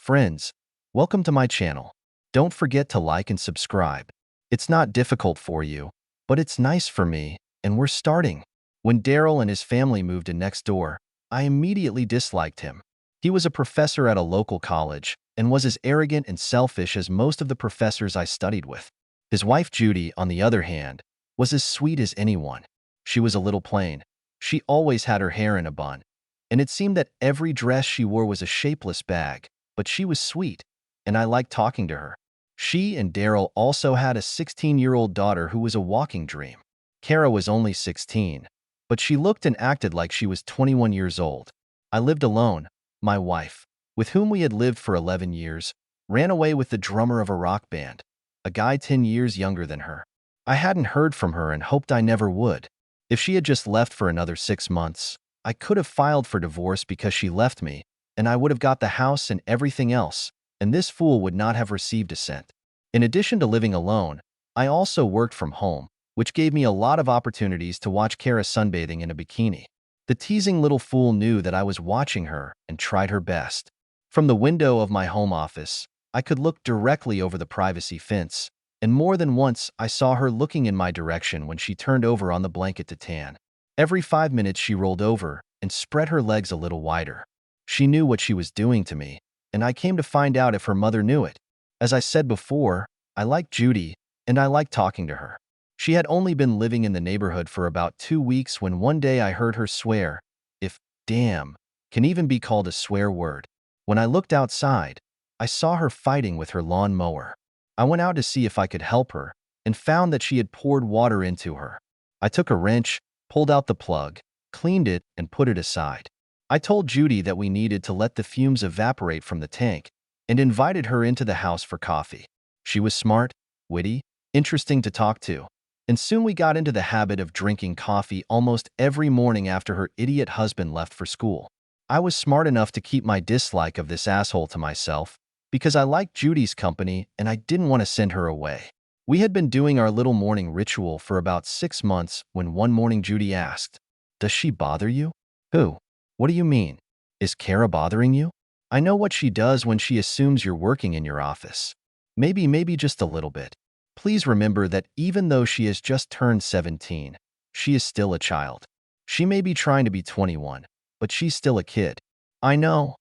Friends, welcome to my channel. Don't forget to like and subscribe. It's not difficult for you, but it's nice for me, and we're starting. When Daryl and his family moved in next door, I immediately disliked him. He was a professor at a local college and was as arrogant and selfish as most of the professors I studied with. His wife Judy, on the other hand, was as sweet as anyone. She was a little plain. She always had her hair in a bun, and it seemed that every dress she wore was a shapeless bag. But she was sweet, and I liked talking to her. She and Daryl also had a 16-year-old daughter who was a walking dream. Kara was only 16, but she looked and acted like she was 21 years old. I lived alone. My wife, with whom we had lived for 11 years, ran away with the drummer of a rock band, a guy 10 years younger than her. I hadn't heard from her and hoped I never would. If she had just left for another 6 months, I could have filed for divorce because she left me, and I would have got the house and everything else, and this fool would not have received a cent. In addition to living alone, I also worked from home, which gave me a lot of opportunities to watch Kara sunbathing in a bikini. The teasing little fool knew that I was watching her and tried her best. From the window of my home office, I could look directly over the privacy fence, and more than once I saw her looking in my direction when she turned over on the blanket to tan. Every 5 minutes she rolled over and spread her legs a little wider. She knew what she was doing to me, and I came to find out if her mother knew it. As I said before, I liked Judy, and I liked talking to her. She had only been living in the neighborhood for about 2 weeks when one day I heard her swear, if damn can even be called a swear word. When I looked outside, I saw her fighting with her lawn mower. I went out to see if I could help her, and found that she had poured water into her. I took a wrench, pulled out the plug, cleaned it, and put it aside. I told Judy that we needed to let the fumes evaporate from the tank and invited her into the house for coffee. She was smart, witty, interesting to talk to, and soon we got into the habit of drinking coffee almost every morning after her idiot husband left for school. I was smart enough to keep my dislike of this asshole to myself because I liked Judy's company and I didn't want to send her away. We had been doing our little morning ritual for about 6 months when one morning Judy asked, "Does she bother you?" "Who? What do you mean? Is Kara bothering you?" "I know what she does when she assumes you're working in your office. Maybe just a little bit. Please remember that even though she has just turned 17, she is still a child. She may be trying to be 21, but she's still a kid." "I know.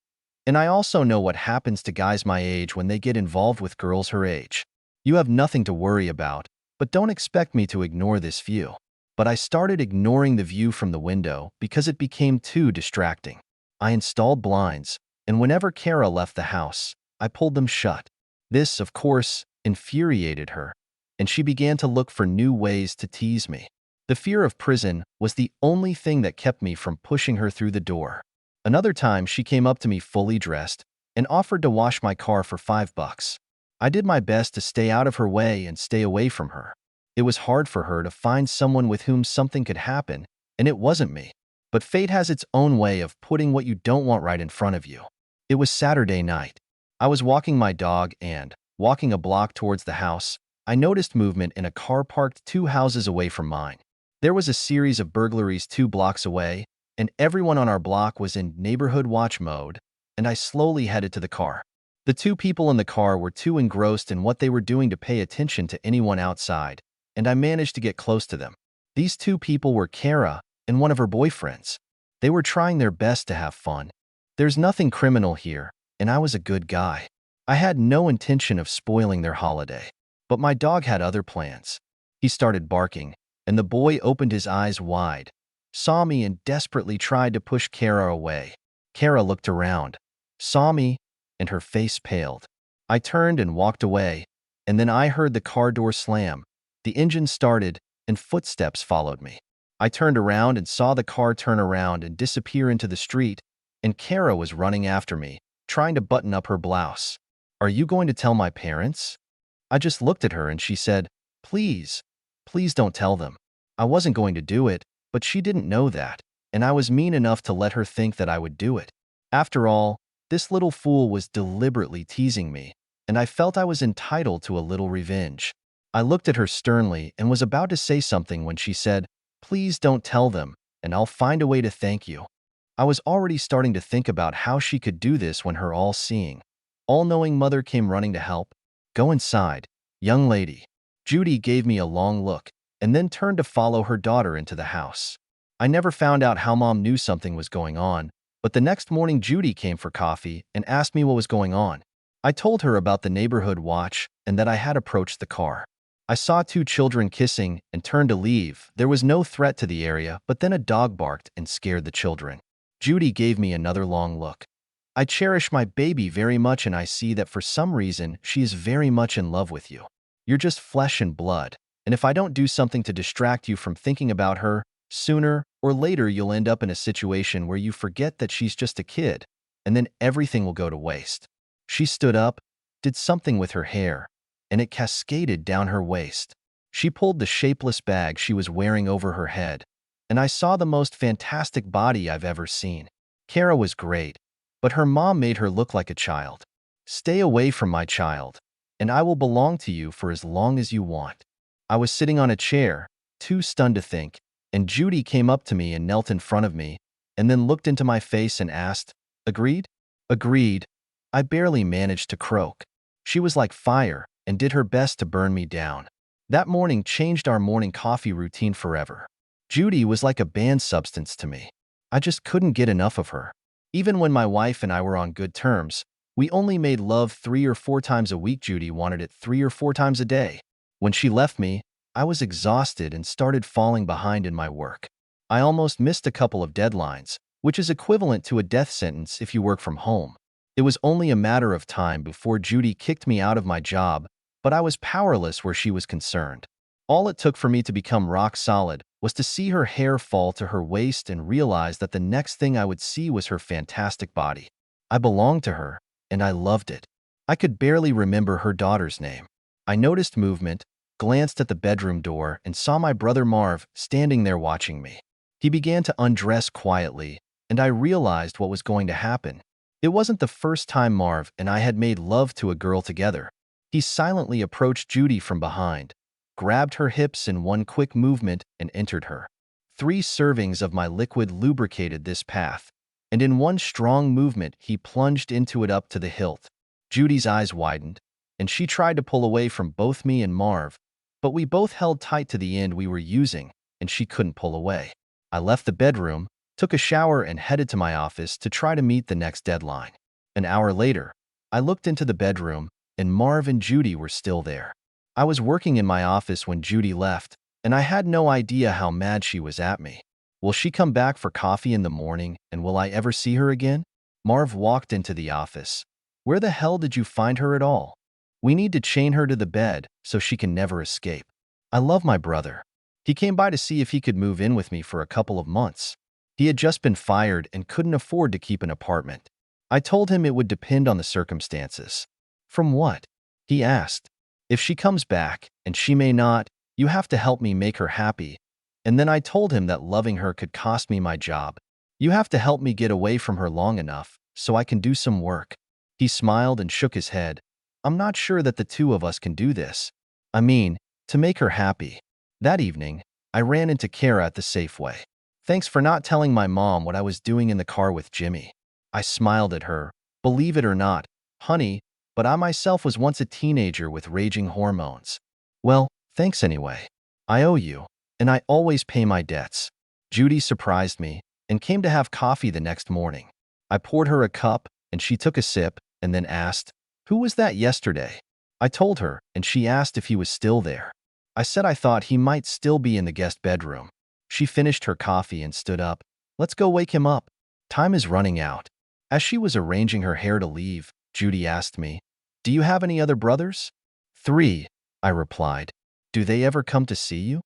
And I also know what happens to guys my age when they get involved with girls her age. You have nothing to worry about, but don't expect me to ignore this view." But I started ignoring the view from the window because it became too distracting. I installed blinds, and whenever Kara left the house, I pulled them shut. This, of course, infuriated her, and she began to look for new ways to tease me. The fear of prison was the only thing that kept me from pushing her through the door. Another time, she came up to me fully dressed and offered to wash my car for $5. I did my best to stay out of her way and stay away from her. It was hard for her to find someone with whom something could happen, and it wasn't me. But fate has its own way of putting what you don't want right in front of you. It was Saturday night. I was walking my dog and, walking a block towards the house, I noticed movement in a car parked 2 houses away from mine. There was a series of burglaries 2 blocks away, and everyone on our block was in neighborhood watch mode, and I slowly headed to the car. The 2 people in the car were too engrossed in what they were doing to pay attention to anyone outside, and I managed to get close to them. These 2 people were Kara and one of her boyfriends. They were trying their best to have fun. There's nothing criminal here, and I was a good guy. I had no intention of spoiling their holiday. But my dog had other plans. He started barking, and the boy opened his eyes wide, saw me, and desperately tried to push Kara away. Kara looked around, saw me, and her face paled. I turned and walked away, and then I heard the car door slam. The engine started, and footsteps followed me. I turned around and saw the car turn around and disappear into the street, and Kara was running after me, trying to button up her blouse. "Are you going to tell my parents?" I just looked at her and she said, please don't tell them." I wasn't going to do it, but she didn't know that, and I was mean enough to let her think that I would do it. After all, this little fool was deliberately teasing me, and I felt I was entitled to a little revenge. I looked at her sternly and was about to say something when she said, "Please don't tell them, and I'll find a way to thank you." I was already starting to think about how she could do this when her all-seeing, All-knowing mother came running to help. "Go inside, young lady." Judy gave me a long look and then turned to follow her daughter into the house. I never found out how Mom knew something was going on, but the next morning Judy came for coffee and asked me what was going on. I told her about the neighborhood watch and that I had approached the car. I saw two children kissing and turned to leave. There was no threat to the area, but then a dog barked and scared the children. Judy gave me another long look. "I cherish my baby very much, and I see that for some reason she is very much in love with you. You're just flesh and blood, and if I don't do something to distract you from thinking about her, sooner or later you'll end up in a situation where you forget that she's just a kid, and then everything will go to waste." She stood up, did something with her hair, and it cascaded down her waist. She pulled the shapeless bag she was wearing over her head, and I saw the most fantastic body I've ever seen. Kara was great, but her mom made her look like a child. "Stay away from my child, and I will belong to you for as long as you want." I was sitting on a chair, too stunned to think, and Judy came up to me and knelt in front of me, and then looked into my face and asked, "Agreed?" "Agreed." I barely managed to croak. She was like fire and did her best to burn me down. That morning changed our morning coffee routine forever. Judy was like a banned substance to me. I just couldn't get enough of her. Even when my wife and I were on good terms, we only made love 3 or 4 times a week. Judy wanted it 3 or 4 times a day. When she left me, I was exhausted and started falling behind in my work. I almost missed a couple of deadlines, which is equivalent to a death sentence if you work from home. It was only a matter of time before Judy kicked me out of my job, but I was powerless where she was concerned. All it took for me to become rock solid was to see her hair fall to her waist and realize that the next thing I would see was her fantastic body. I belonged to her, and I loved it. I could barely remember her daughter's name. I noticed movement, glanced at the bedroom door, and saw my brother Marv standing there watching me. He began to undress quietly, and I realized what was going to happen. It wasn't the first time Marv and I had made love to a girl together. He silently approached Judy from behind, grabbed her hips in one quick movement, and entered her. 3 servings of my liquid lubricated this path, and in one strong movement he plunged into it up to the hilt. Judy's eyes widened, and she tried to pull away from both me and Marv, but we both held tight to the end we were using, and she couldn't pull away. I left the bedroom, took a shower, and headed to my office to try to meet the next deadline. An hour later, I looked into the bedroom, and Marv and Judy were still there. I was working in my office when Judy left, and I had no idea how mad she was at me. Will she come back for coffee in the morning, and will I ever see her again? Marv walked into the office. "Where the hell did you find her at all? We need to chain her to the bed so she can never escape." I love my brother. He came by to see if he could move in with me for a couple of months. He had just been fired and couldn't afford to keep an apartment. I told him it would depend on the circumstances. "From what?" he asked. "If she comes back, and she may not, you have to help me make her happy." And then I told him that loving her could cost me my job. "You have to help me get away from her long enough so I can do some work." He smiled and shook his head. "I'm not sure that the two of us can do this. I mean, to make her happy." That evening, I ran into Kara at the Safeway. "Thanks for not telling my mom what I was doing in the car with Jimmy." I smiled at her. "Believe it or not, honey, but I myself was once a teenager with raging hormones." "Well, thanks anyway. I owe you, and I always pay my debts." Judy surprised me and came to have coffee the next morning. I poured her a cup, and she took a sip and then asked, "Who was that yesterday?" I told her, and she asked if he was still there. I said I thought he might still be in the guest bedroom. She finished her coffee and stood up. "Let's go wake him up. Time is running out." As she was arranging her hair to leave, Judy asked me, "Do you have any other brothers?" "3," I replied. "Do they ever come to see you?"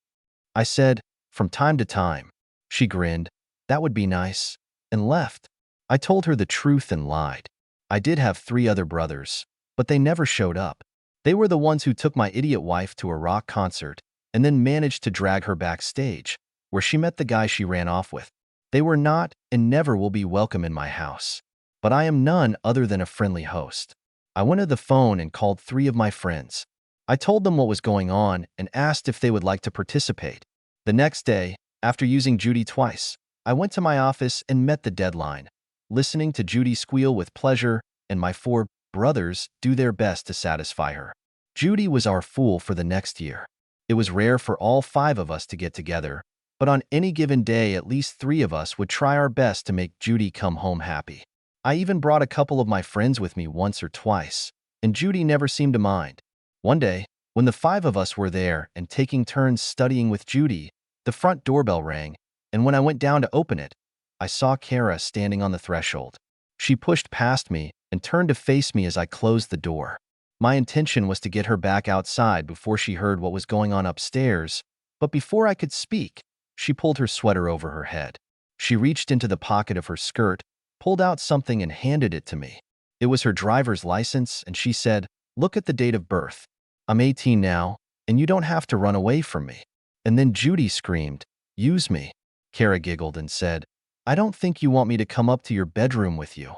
I said, "From time to time." She grinned, "That would be nice," and left. I told her the truth and lied. I did have 3 other brothers, but they never showed up. They were the ones who took my idiot wife to a rock concert and then managed to drag her backstage, where she met the guy she ran off with. They were not and never will be welcome in my house. But I am none other than a friendly host. I went to the phone and called 3 of my friends. I told them what was going on and asked if they would like to participate. The next day, after using Judy twice, I went to my office and met the deadline, listening to Judy squeal with pleasure and my 4 brothers do their best to satisfy her. Judy was our fool for the next year. It was rare for all 5 of us to get together, but on any given day at least 3 of us would try our best to make Judy come home happy. I even brought a couple of my friends with me once or twice, and Judy never seemed to mind. One day, when the 5 of us were there and taking turns studying with Judy, the front doorbell rang, and when I went down to open it, I saw Kara standing on the threshold. She pushed past me and turned to face me as I closed the door. My intention was to get her back outside before she heard what was going on upstairs, but before I could speak, she pulled her sweater over her head. She reached into the pocket of her skirt, pulled out something and handed it to me. It was her driver's license, and she said, "Look at the date of birth. I'm 18 now, and you don't have to run away from me." And then Judy screamed, "Use me." Kara giggled and said, "I don't think you want me to come up to your bedroom with you."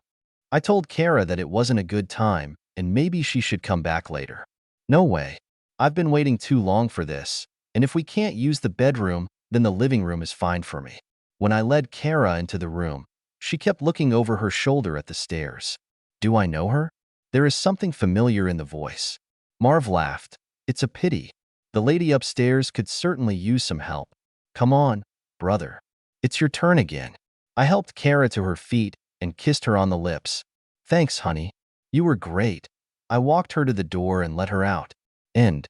I told Kara that it wasn't a good time, and maybe she should come back later. "No way. I've been waiting too long for this, and if we can't use the bedroom, then the living room is fine for me." When I led Kara into the room, she kept looking over her shoulder at the stairs. Do I know her? There is something familiar in the voice. Marv laughed. It's a pity. The lady upstairs could certainly use some help. Come on, brother. It's your turn again. I helped Kara to her feet and kissed her on the lips. Thanks, honey. You were great. I walked her to the door and let her out. End.